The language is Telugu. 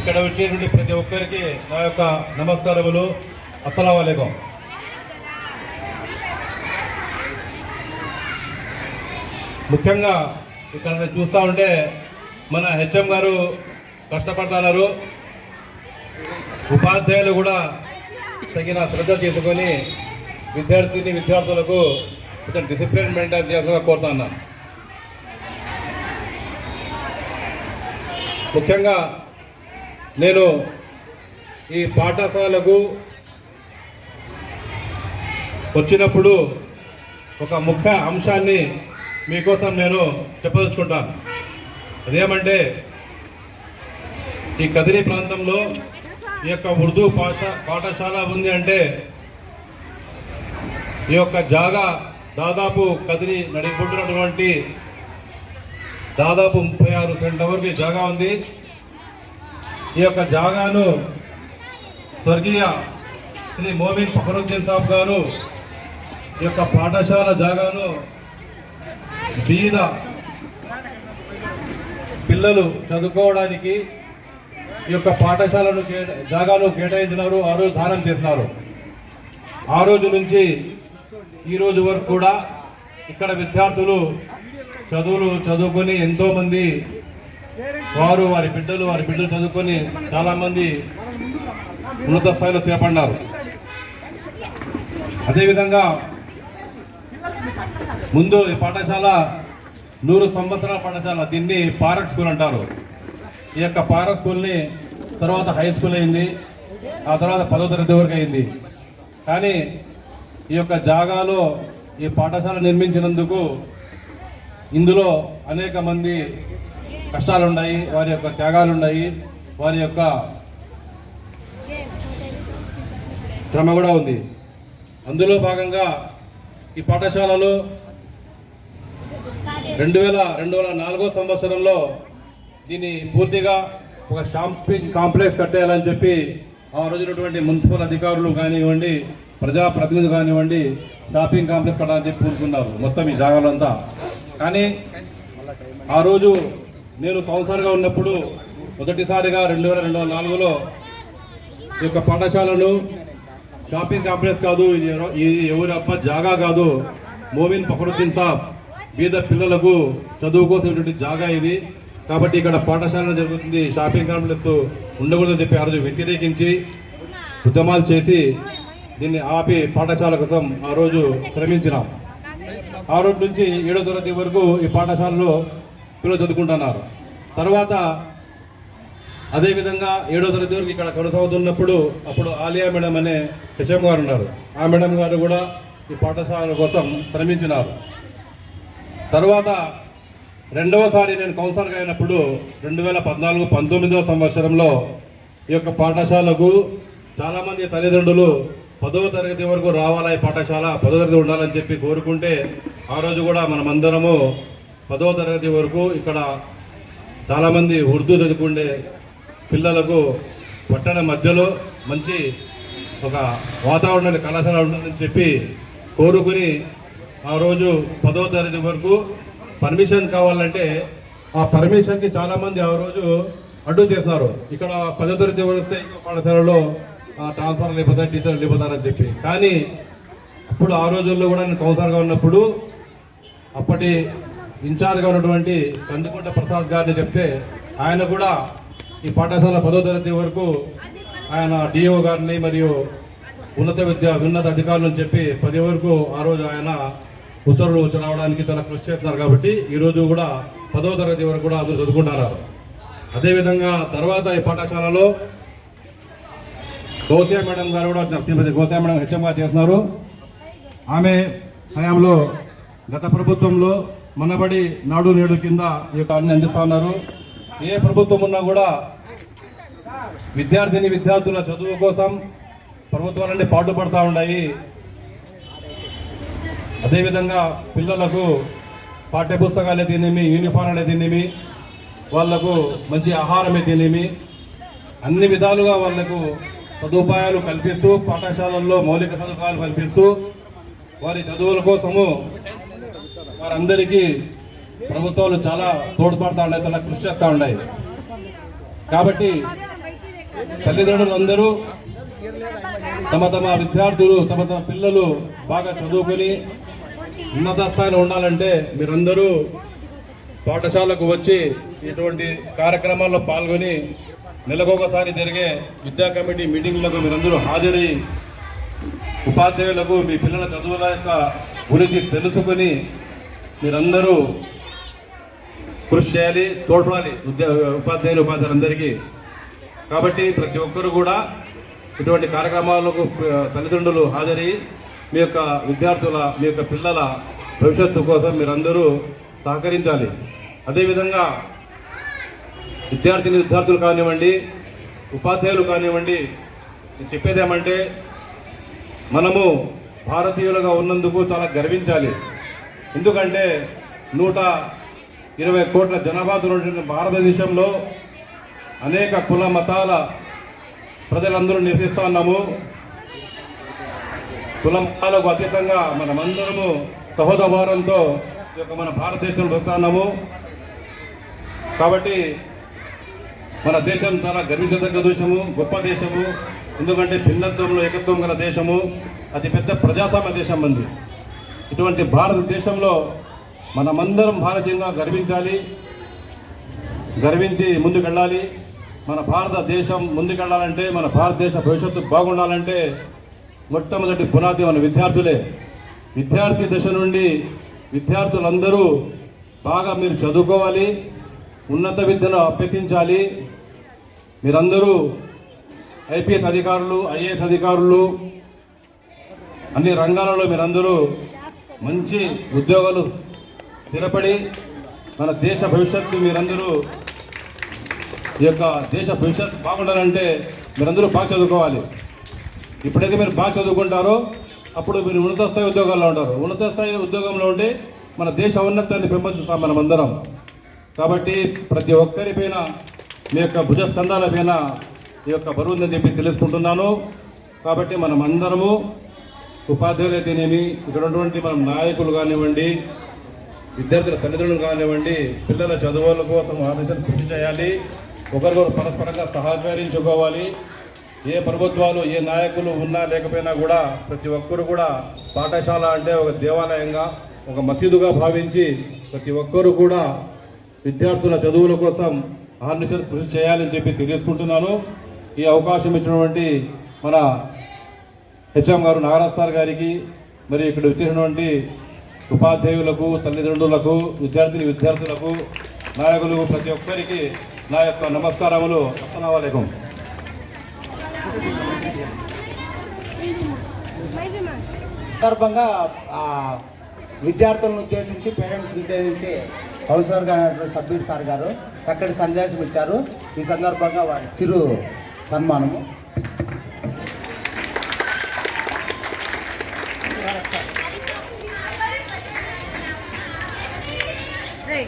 ఇక్కడ వచ్చేటువంటి ప్రతి ఒక్కరికి నా యొక్క నమస్కారములు. అస్సలాము అలైకుం. ముఖ్యంగా ఇక్కడ చూస్తూ ఉంటే మన హెచ్ఎం గారు కష్టపడుతున్నారు. ఉపాధ్యాయులు కూడా తగిన శ్రద్ధ తీసుకొని విద్యార్థులకు కొంచెం డిసిప్లిన్ మెయింటైన్ చేయాల్సిందిగా కోరుతున్నాను. ముఖ్యంగా నేను ఈ పాఠశాలకు వచ్చినప్పుడు ఒక ముఖ్య అంశాన్ని మీకోసం నేను చెప్పదలుచుకుంటాను. అదేమంటే ఈ కదిరి ప్రాంతంలో ఈ యొక్క ఉర్దూ పాఠశాల ఉంది అంటే ఈ యొక్క జాగా దాదాపు కదిరి నడిపొట్టునటువంటి దాదాపు 36 సెంట్ల వరకు జాగా ఉంది. ఈ యొక్క జాగాను స్వర్గీయ శ్రీ మోమిన్ ఫఖరుద్దీన్ సాబ్ గారు ఈ యొక్క పాఠశాల జాగాను బీద పిల్లలు చదువుకోవడానికి ఈ యొక్క పాఠశాలను జాగాను కేటాయించినారు. ఆ రోజు దానం చేసినారు. ఆ రోజు నుంచి ఈ రోజు వరకు కూడా ఇక్కడ విద్యార్థులు చదువుకొని ఎంతోమంది వారి బిడ్డలు చదువుకొని చాలామంది ఉన్నత స్థాయిలో స్థిరపడినారు. అదేవిధంగా ముందు ఈ పాఠశాల 100 సంవత్సరాల పాఠశాల, దీన్ని పారక్ స్కూల్ అంటారు. ఈ యొక్క పారక్ స్కూల్ని తర్వాత హై స్కూల్ అయింది, ఆ తర్వాత 10వ తరగతి వరకు అయింది. కానీ ఈ యొక్క జాగాలో ఈ పాఠశాల నిర్మించినందుకు ఇందులో అనేక మంది కష్టాలు ఉన్నాయి, వారి యొక్క త్యాగాలు ఉన్నాయి, వారి యొక్క శ్రమ కూడా ఉంది. అందులో భాగంగా ఈ పాఠశాలలో 2004 సంవత్సరంలో దీన్ని పూర్తిగా ఒక షాపింగ్ కాంప్లెక్స్ కట్టేయాలని చెప్పి ఆ రోజునటువంటి మున్సిపల్ అధికారులు కానివ్వండి, ప్రజాప్రతినిధులు కానివ్వండి, షాపింగ్ కాంప్లెక్స్ కట్టాలని చెప్పి పూనుకున్నారు మొత్తం ఈ జాగాలంతా. కానీ ఆ రోజు నేను కౌన్సిలర్గా ఉన్నప్పుడు మొదటిసారిగా 2004లో ఈ యొక్క పాఠశాలను షాపింగ్ కాంప్లెక్స్ కాదు, ఇది ఎవరి అప్ప జాగా కాదు, మోమిన్ ఫఖరుద్దీన్ సాబ్ బీద పిల్లలకు చదువుకోసేటువంటి జాగా ఇది, కాబట్టి ఇక్కడ పాఠశాల జరుగుతుంది, షాపింగ్ కాంప్లెక్స్ ఉండకూడదని చెప్పి ఆ రోజు వ్యతిరేకించి ఉద్యమాలు చేసి దీన్ని ఆపి పాఠశాల కోసం ఆ రోజు శ్రమించినాం. ఆ రోజు నుంచి 7వ తరగతి వరకు ఈ పాఠశాలలో పిల్లలు చదువుకుంటున్నారు. తర్వాత అదేవిధంగా 7వ తరగతి వరకు ఇక్కడ కొనసాగుతున్నప్పుడు అప్పుడు ఆలియా మేడం అనే హెచ్ఎం గారు ఉన్నారు. ఆ మేడం గారు కూడా ఈ పాఠశాల కోసం శ్రమించినారు. తర్వాత రెండవసారి నేను కౌన్సిలర్గా అయినప్పుడు 2014-19వ సంవత్సరంలో ఈ యొక్క పాఠశాలకు చాలామంది తల్లిదండ్రులు 10వ తరగతి వరకు రావాలా, ఈ పాఠశాల 10వ తరగతి ఉండాలని చెప్పి కోరుకుంటే ఆ రోజు కూడా మనమందరము 10వ తరగతి వరకు ఇక్కడ చాలామంది ఉర్దూ చదువుకుండే పిల్లలకు పట్టణ మధ్యలో మంచి ఒక వాతావరణాన్ని కళాశాల ఉంటుందని చెప్పి కోరుకుని ఆ రోజు 10వ తరగతి వరకు పర్మిషన్ కావాలంటే ఆ పర్మిషన్కి చాలామంది ఆ రోజు అడ్డు చేస్తున్నారు. ఇక్కడ 10వ తరగతి వస్తే ఇంకో పాఠశాలలో ట్రాన్స్ఫర్ లేకపోతారు, టీచర్లు లేకపోతారని చెప్పి. కానీ అప్పుడు ఆ రోజుల్లో కూడా నేను కౌన్సిలర్గా ఉన్నప్పుడు అప్పటి ఇన్ఛార్జ్గా ఉన్నటువంటి కందుకుంట ప్రసాద్ గారిని చెప్తే ఆయన కూడా ఈ పాఠశాల 10వ తరగతి వరకు ఆయన డిఓ గారిని మరియు ఉన్నత అధికారులను చెప్పి 10 వరకు ఆ రోజు ఆయన ఉత్తర్వులు రావడానికి చాలా కృషి చేస్తున్నారు. కాబట్టి ఈరోజు కూడా 10వ తరగతి వరకు కూడా అందరూ చదువుకుంటున్నారు. అదేవిధంగా తర్వాత ఈ పాఠశాలలో గోసియా మేడం గారు కూడా శ్రీమతి గోసియా మేడం హెచ్ఎంగా చేస్తున్నారు. ఆమె హయాంలో గత ప్రభుత్వంలో మనబడి నాడు నేడు కింద ఈ యొక్క అన్ని అందిస్తూ ఉన్నారు. ఏ ప్రభుత్వం ఉన్నా కూడా విద్యార్థుల చదువు కోసం ప్రభుత్వాలన్నీ పాటుపడుతూ ఉన్నాయి. అదేవిధంగా పిల్లలకు పాఠ్యపుస్తకాలు అయితేనేమి, యూనిఫామ్ అయితేనేమి, వాళ్లకు మంచి ఆహారం అయితేనేమి, అన్ని విధాలుగా వాళ్లకు సదుపాయాలు కల్పిస్తూ పాఠశాలల్లో మౌలిక సదుపాయాలు కల్పిస్తూ వారి చదువుల కోసము వారందరికీ ప్రభుత్వాలు చాలా తోడ్పడుతూ ఉన్నాయి, చాలా కృషి చేస్తూ ఉన్నాయి. కాబట్టి తల్లిదండ్రులందరూ తమ తమ విద్యార్థులు తమ తమ పిల్లలు బాగా చదువుకొని ఉన్నత స్థాయిలో ఉండాలంటే మీరందరూ పాఠశాలకు వచ్చి ఇటువంటి కార్యక్రమాల్లో పాల్గొని నెలకొకసారి జరిగే విద్యా కమిటీ మీటింగ్లకు మీరందరూ హాజరై ఉపాధ్యాయులకు మీ పిల్లల చదువుల యొక్క గురించి తెలుసుకొని మీరందరూ కృషి చేయాలి, తోడ్పడాలి ఉపాధ్యాయులందరికీ. కాబట్టి ప్రతి ఒక్కరు కూడా ఇటువంటి కార్యక్రమాలకు తల్లిదండ్రులు హాజరై మీ యొక్క విద్యార్థుల మీ యొక్క పిల్లల భవిష్యత్తు కోసం మీరందరూ సహకరించాలి. అదేవిధంగా విద్యార్థులు కానివ్వండి, ఉపాధ్యాయులు కానివ్వండి, చెప్పేదేమంటే మనము భారతీయులుగా ఉన్నందుకు చాలా గర్వించాలి. ఎందుకంటే 120 కోట్ల జనాభాతో ఉన్న భారతదేశంలో అనేక కుల మతాల ప్రజలందరూ నివసిస్తూ ఉన్నాము. కుల మతాలకు అతీతంగా మనమందరము సహోదరభావంతో మన భారతదేశంలో బతుకుతున్నాము. కాబట్టి మన దేశం చాలా గర్వించదగ్గ దేశము, గొప్ప దేశము. ఎందుకంటే భిన్నత్వంలో ఏకత్వం గల దేశము, అతిపెద్ద ప్రజాస్వామ్య దేశం మంది. ఇటువంటి భారతదేశంలో మనమందరం భారతీయంగా గర్వించి ముందుకెళ్ళాలి. మన భారతదేశం ముందుకెళ్ళాలంటే, మన భారతదేశ భవిష్యత్తు బాగుండాలంటే మొట్టమొదటి పునాది మన విద్యార్థులే. విద్యార్థి దశ నుండి విద్యార్థులందరూ బాగా మీరు చదువుకోవాలి, ఉన్నత విద్యను అభ్యసించాలి. మీరందరూ ఐపీఎస్ అధికారులు, ఐఏఎస్ అధికారులు, అన్ని రంగాలలో మీరందరూ మంచి ఉద్యోగాలు స్థిరపడి మన దేశ భవిష్యత్తు మీరందరూ ఈ యొక్క దేశ భవిష్యత్తు బాగుండాలంటే మీరందరూ బాగా చదువుకోవాలి. ఇప్పుడైతే మీరు బాగా చదువుకుంటారో అప్పుడు మీరు ఉన్నత స్థాయి ఉద్యోగాల్లో ఉంటారు. ఉన్నత స్థాయి ఉద్యోగంలో ఉండి మన దేశ ఉన్నతాన్ని పెంపొందుతాం మనమందరం. కాబట్టి ప్రతి ఒక్కరిపైన మీ యొక్క భుజస్కంధాలపైన ఈ యొక్క బరువుందని చెప్పి తెలుసుకుంటున్నాను. కాబట్టి మనం అందరము ఉపాధ్యాయులు అయితేనేమి, ఇక్కడ ఉన్నటువంటి మనం నాయకులు కానివ్వండి, విద్యార్థుల తల్లిదండ్రులు కానివ్వండి, పిల్లల చదువుల కోసం ఆలోచన కృషి చేయాలి. ఒకరికొకరు పరస్పరంగా సహకరించుకోవాలి. ఏ ప్రభుత్వాలు ఏ నాయకులు ఉన్నా లేకపోయినా కూడా ప్రతి ఒక్కరు కూడా పాఠశాల అంటే ఒక దేవాలయంగా, ఒక మసీదుగా భావించి ప్రతి ఒక్కరు కూడా విద్యార్థుల చదువుల కోసం ఆర్నిషం కృషి చేయాలని చెప్పి తెలియజేసుకుంటున్నాను. ఈ అవకాశం ఇచ్చినటువంటి మన హెచ్ఎం గారు నాగరాజ్ సార్ గారికి, మరి ఇక్కడ వచ్చేసినటువంటి ఉపాధ్యాయులకు, తల్లిదండ్రులకు, విద్యార్థులకు, నాయకులకు ప్రతి ఒక్కరికి నా యొక్క నమస్కారములు. అస్సలాము అలైకుం. సందర్భంగా విద్యార్థులను ఉద్దేశించి, పేరెంట్స్ ఉద్దేశించి కౌన్సిలర్ గారు సబ్బీర్ సార్ గారు చక్కటి సందేశం ఇచ్చారు. ఈ సందర్భంగా వారి చిరు సన్మానము. Hey,